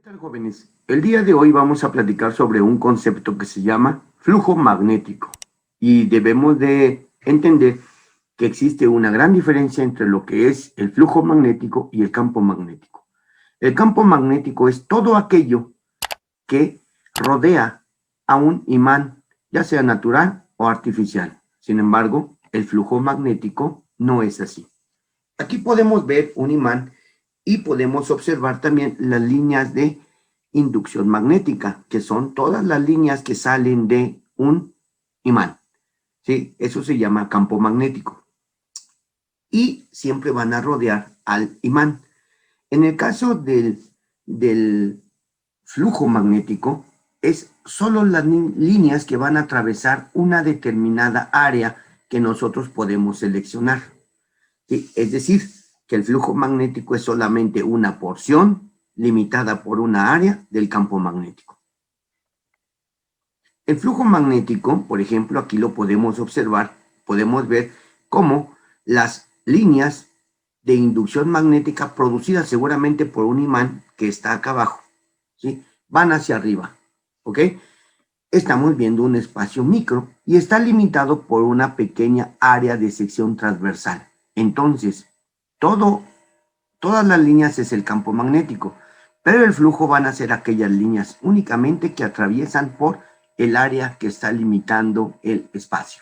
¿Qué tal, jóvenes? El día de hoy vamos a platicar sobre un concepto que se llama flujo magnético y debemos de entender que existe una gran diferencia entre lo que es el flujo magnético y el campo magnético. El campo magnético es todo aquello que rodea a un imán, ya sea natural o artificial. Sin embargo, el flujo magnético no es así. Aquí podemos ver un imán y podemos observar también las líneas de inducción magnética, que son todas las líneas que salen de un imán. ¿Sí? Eso se llama campo magnético. Y siempre van a rodear al imán. En el caso del flujo magnético, es solo las líneas que van a atravesar una determinada área que nosotros podemos seleccionar. ¿Sí? Es decir, que el flujo magnético es solamente una porción limitada por una área del campo magnético. El flujo magnético, por ejemplo, aquí lo podemos observar, podemos ver cómo las líneas de inducción magnética producidas seguramente por un imán que está acá abajo, ¿sí? Van hacia arriba, ¿ok? Estamos viendo un espacio micro y está limitado por una pequeña área de sección transversal. Entonces, todas las líneas es el campo magnético, pero el flujo van a ser aquellas líneas únicamente que atraviesan por el área que está limitando el espacio.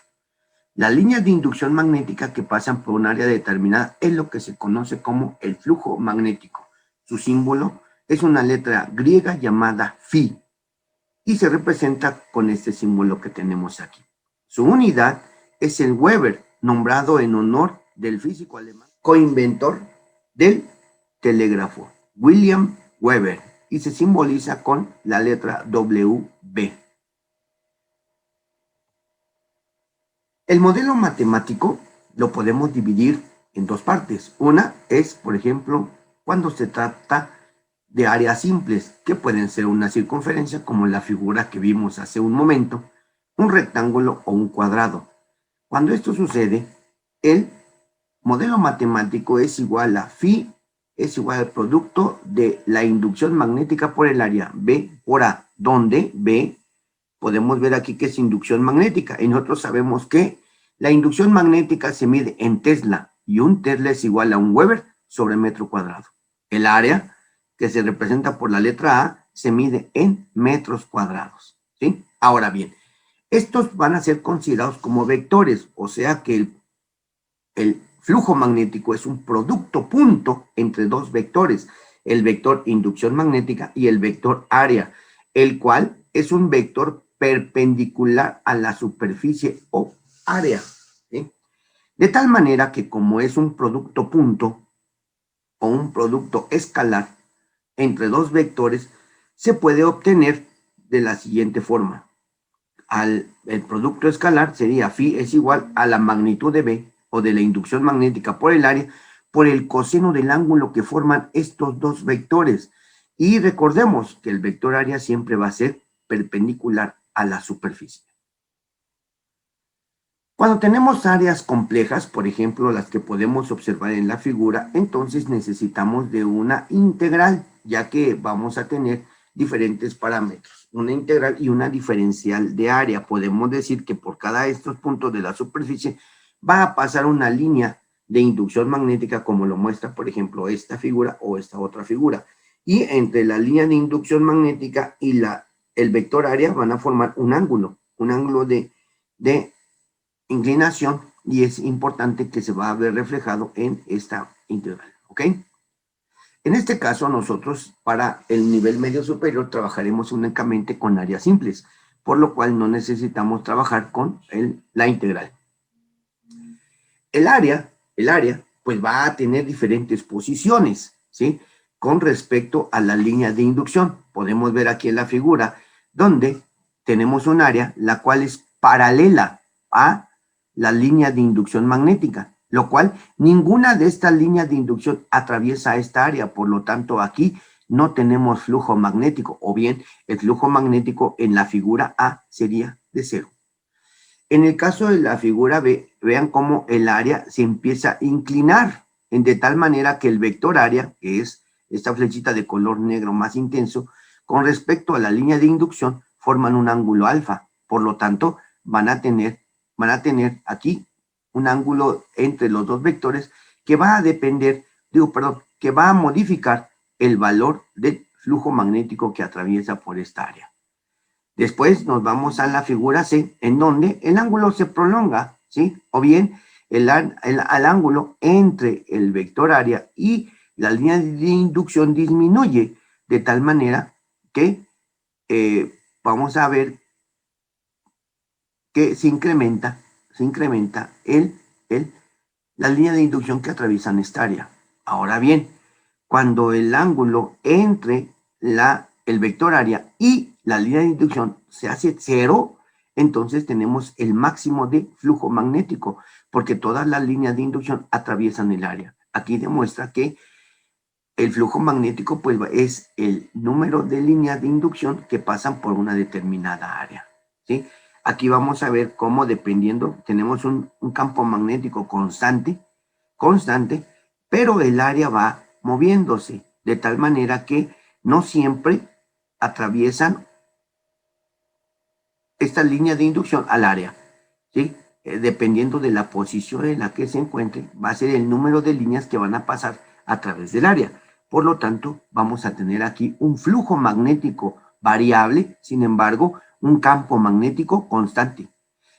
Las líneas de inducción magnética que pasan por un área determinada es lo que se conoce como el flujo magnético. Su símbolo es una letra griega llamada Φ y se representa con este símbolo que tenemos aquí. Su unidad es el Weber, nombrado en honor del físico alemán, coinventor del telégrafo, William Weber, y se simboliza con la letra WB. El modelo matemático lo podemos dividir en dos partes. Una es, por ejemplo, cuando se trata de áreas simples, que pueden ser una circunferencia, como la figura que vimos hace un momento, un rectángulo o un cuadrado. Cuando esto sucede, el modelo matemático es igual a Φ, es igual al producto de la inducción magnética por el área B por A, donde B, podemos ver aquí que es inducción magnética, y nosotros sabemos que la inducción magnética se mide en Tesla, y un Tesla es igual a un Weber sobre metro cuadrado. El área, que se representa por la letra A, se mide en metros cuadrados, ¿sí? Ahora bien, estos van a ser considerados como vectores, o sea que el flujo magnético es un producto punto entre dos vectores, el vector inducción magnética y el vector área, el cual es un vector perpendicular a la superficie o área, ¿sí? De tal manera que como es un producto punto o un producto escalar entre dos vectores, se puede obtener de la siguiente forma. El producto escalar sería Φ es igual a la magnitud de B o de la inducción magnética por el área por el coseno del ángulo que forman estos dos vectores. Y recordemos que el vector área siempre va a ser perpendicular a la superficie. Cuando tenemos áreas complejas, por ejemplo, las que podemos observar en la figura, entonces necesitamos de una integral, ya que vamos a tener diferentes parámetros, una integral y una diferencial de área. Podemos decir que por cada de estos puntos de la superficie va a pasar una línea de inducción magnética, como lo muestra, por ejemplo, esta figura o esta otra figura. Y entre la línea de inducción magnética y el vector área van a formar un ángulo de inclinación, y es importante que se va a ver reflejado en esta integral, ¿ok? En este caso, nosotros para el nivel medio superior trabajaremos únicamente con áreas simples, por lo cual no necesitamos trabajar con la integral. El área, pues va a tener diferentes posiciones, ¿sí? Con respecto a la línea de inducción. Podemos ver aquí en la figura donde tenemos un área la cual es paralela a la línea de inducción magnética, lo cual ninguna de estas líneas de inducción atraviesa esta área, por lo tanto aquí no tenemos flujo magnético, o bien el flujo magnético en la figura A sería de 0. En el caso de la figura B, vean cómo el área se empieza a inclinar de tal manera que el vector área, que es esta flechita de color negro más intenso, con respecto a la línea de inducción, forman un ángulo alfa. Por lo tanto, van a tener aquí un ángulo entre los dos vectores que va a depender, que va a modificar el valor del flujo magnético que atraviesa por esta área. Después nos vamos a la figura C, en donde el ángulo se prolonga, ¿sí? O bien el ángulo entre el vector área y la línea de inducción disminuye, de tal manera que vamos a ver que se incrementa la línea de inducción que atraviesan esta área. Ahora bien, cuando el ángulo entre el vector área y la línea de inducción se hace cero, entonces tenemos el máximo de flujo magnético, porque todas las líneas de inducción atraviesan el área. Aquí demuestra que el flujo magnético pues, es el número de líneas de inducción que pasan por una determinada área, ¿sí? Aquí vamos a ver cómo dependiendo, tenemos un campo magnético constante, pero el área va moviéndose, de tal manera que no siempre atraviesan esta línea de inducción al área, ¿sí? Dependiendo de la posición en la que se encuentre, va a ser el número de líneas que van a pasar a través del área. Por lo tanto, vamos a tener aquí un flujo magnético variable, sin embargo, un campo magnético constante.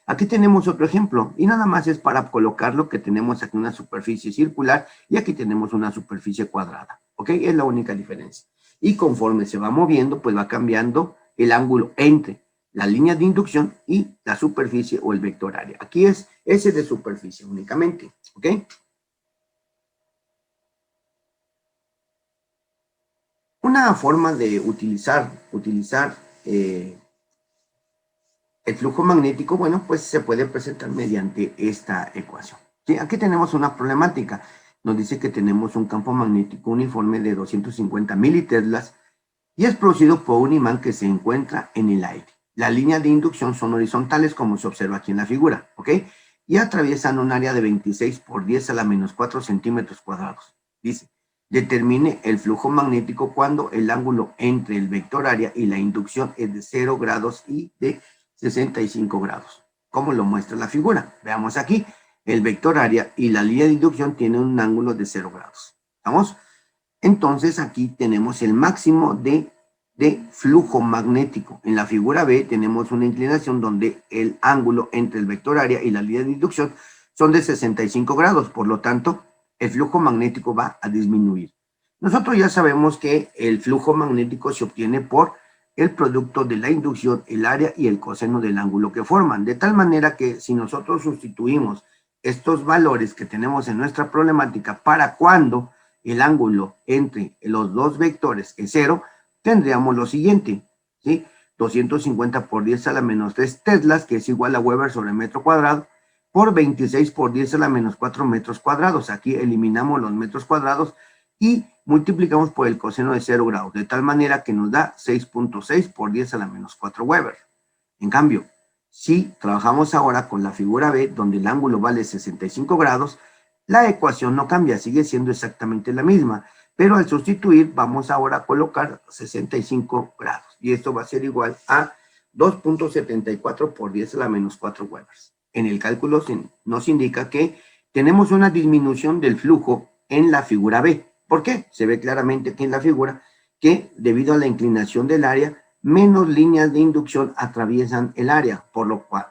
Aquí tenemos otro ejemplo, y nada más es para colocarlo que tenemos aquí una superficie circular y aquí tenemos una superficie cuadrada, ¿ok? Es la única diferencia. Y conforme se va moviendo, pues va cambiando el ángulo entre la línea de inducción y la superficie o el vector área. Aquí es ese de superficie únicamente, ¿ok? Una forma de utilizar el flujo magnético, bueno, pues se puede presentar mediante esta ecuación. ¿Sí? Aquí tenemos una problemática. Nos dice que tenemos un campo magnético uniforme de 250 militeslas y es producido por un imán que se encuentra en el aire. Las líneas de inducción son horizontales, como se observa aquí en la figura, ¿ok? Y atraviesan un área de 26 por 10 a la menos 4 centímetros cuadrados. Dice, determine el flujo magnético cuando el ángulo entre el vector área y la inducción es de 0 grados y de 65 grados, como lo muestra la figura. Veamos aquí, el vector área y la línea de inducción tienen un ángulo de 0 grados. ¿Vamos? Entonces aquí tenemos el máximo de flujo magnético. En la figura B tenemos una inclinación donde el ángulo entre el vector área y la línea de inducción son de 65 grados, por lo tanto, el flujo magnético va a disminuir. Nosotros ya sabemos que el flujo magnético se obtiene por el producto de la inducción, el área y el coseno del ángulo que forman, de tal manera que si nosotros sustituimos estos valores que tenemos en nuestra problemática para cuando el ángulo entre los dos vectores es 0, tendríamos lo siguiente, ¿sí? 250 por 10 a la menos 3 teslas, que es igual a Weber sobre metro cuadrado, por 26 por 10 a la menos 4 metros cuadrados. Aquí eliminamos los metros cuadrados y multiplicamos por el coseno de 0 grados, de tal manera que nos da 6.6 por 10 a la menos 4 Weber. En cambio, si trabajamos ahora con la figura B, donde el ángulo vale 65 grados, la ecuación no cambia, sigue siendo exactamente la misma, pero al sustituir vamos ahora a colocar 65 grados, y esto va a ser igual a 2.74 por 10 a la menos 4 Webers. En el cálculo nos indica que tenemos una disminución del flujo en la figura B. ¿Por qué? Se ve claramente aquí en la figura que debido a la inclinación del área, menos líneas de inducción atraviesan el área, por lo cual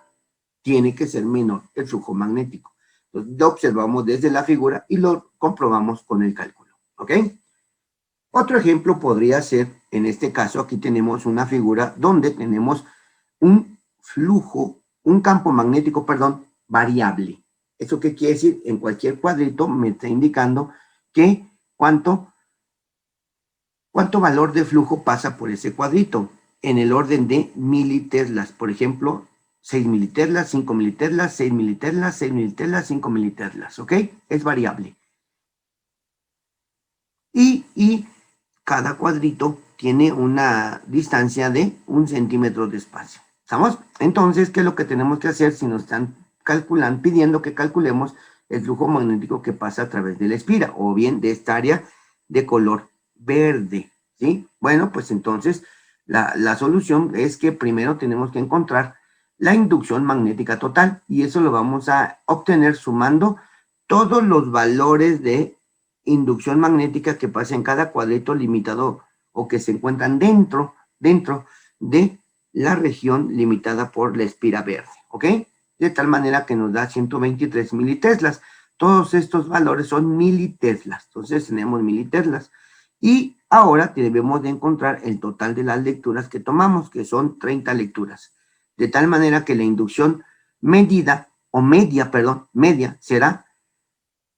tiene que ser menor el flujo magnético. Entonces, lo observamos desde la figura y lo comprobamos con el cálculo, ¿ok? Otro ejemplo podría ser, en este caso, aquí tenemos una figura donde tenemos un campo magnético, variable. ¿Eso qué quiere decir? En cualquier cuadrito me está indicando que cuánto valor de flujo pasa por ese cuadrito en el orden de militeslas. Por ejemplo, 6 militeslas, 5 militeslas, 6 militeslas, 6 militeslas, 5 militeslas, ¿ok? Es variable. Y cada cuadrito tiene una distancia de 1 centímetro de espacio. ¿Estamos? Entonces, ¿qué es lo que tenemos que hacer si nos están pidiendo que calculemos el flujo magnético que pasa a través de la espira o bien de esta área de color verde, ¿sí? Bueno, pues entonces la solución es que primero tenemos que encontrar la inducción magnética total y eso lo vamos a obtener sumando todos los valores de inducción magnética que pasa en cada cuadrito limitado o que se encuentran dentro de la región limitada por la espira verde, ¿ok? De tal manera que nos da 123 militeslas. Todos estos valores son militeslas, entonces tenemos militeslas. Y ahora debemos de encontrar el total de las lecturas que tomamos, que son 30 lecturas. De tal manera que la inducción media será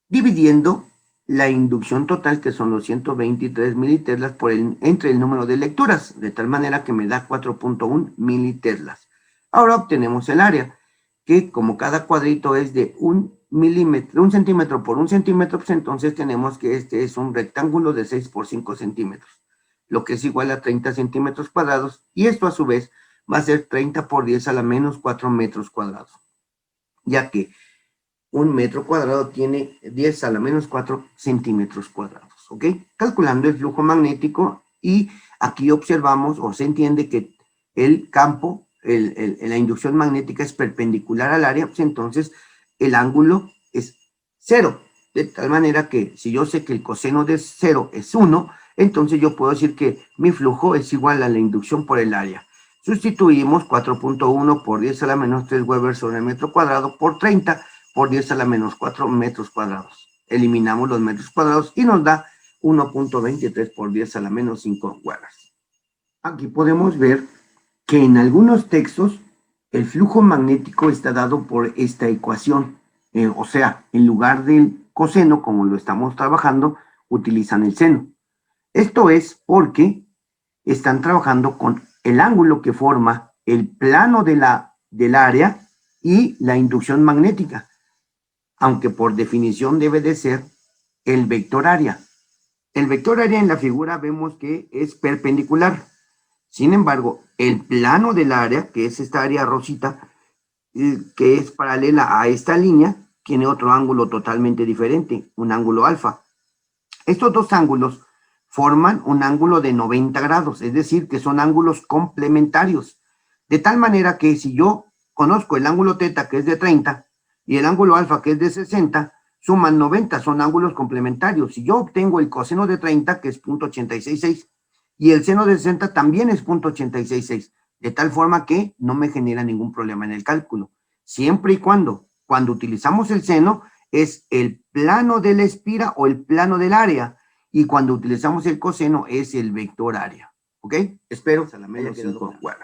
dividiendo la inducción total, que son los 123 militeslas, entre el número de lecturas, de tal manera que me da 4.1 militeslas. Ahora obtenemos el área, que como cada cuadrito es de 1 centímetro por 1 centímetro, pues entonces tenemos que este es un rectángulo de 6 por 5 centímetros, lo que es igual a 30 centímetros cuadrados, y esto a su vez va a ser 30 por 10 a la menos 4 metros cuadrados, ya que un metro cuadrado tiene 10 a la menos 4 centímetros cuadrados, ¿ok? Calculando el flujo magnético, y aquí observamos o se entiende que el campo, la inducción magnética es perpendicular al área, pues entonces el ángulo es 0, de tal manera que si yo sé que el coseno de 0 es 1, entonces yo puedo decir que mi flujo es igual a la inducción por el área. Sustituimos 4.1 por 10 a la menos 3 Weber sobre el metro cuadrado por 30 por 10 a la menos 4 metros cuadrados. Eliminamos los metros cuadrados y nos da 1.23 por 10 a la menos 5 Weber. Aquí podemos ver que en algunos textos el flujo magnético está dado por esta ecuación. O sea, en lugar del coseno, como lo estamos trabajando, utilizan el seno. Esto es porque están trabajando con el ángulo que forma el plano del área y la inducción magnética, aunque por definición debe de ser el vector área. El vector área en la figura vemos que es perpendicular. Sin embargo, el plano del área, que es esta área rosita, que es paralela a esta línea, tiene otro ángulo totalmente diferente, un ángulo alfa. Estos dos ángulos forman un ángulo de 90 grados, es decir, que son ángulos complementarios. De tal manera que si yo conozco el ángulo teta, que es de 30, y el ángulo alfa, que es de 60, suman 90, son ángulos complementarios. Si yo obtengo el coseno de 30, que es 0.866, y el seno de 60 también es 0.866, de tal forma que no me genera ningún problema en el cálculo. Siempre y cuando utilizamos el seno, es el plano de la espira o el plano del área, y cuando utilizamos el coseno es el vector área. ¿Ok? Espero que se la haya quedado claro.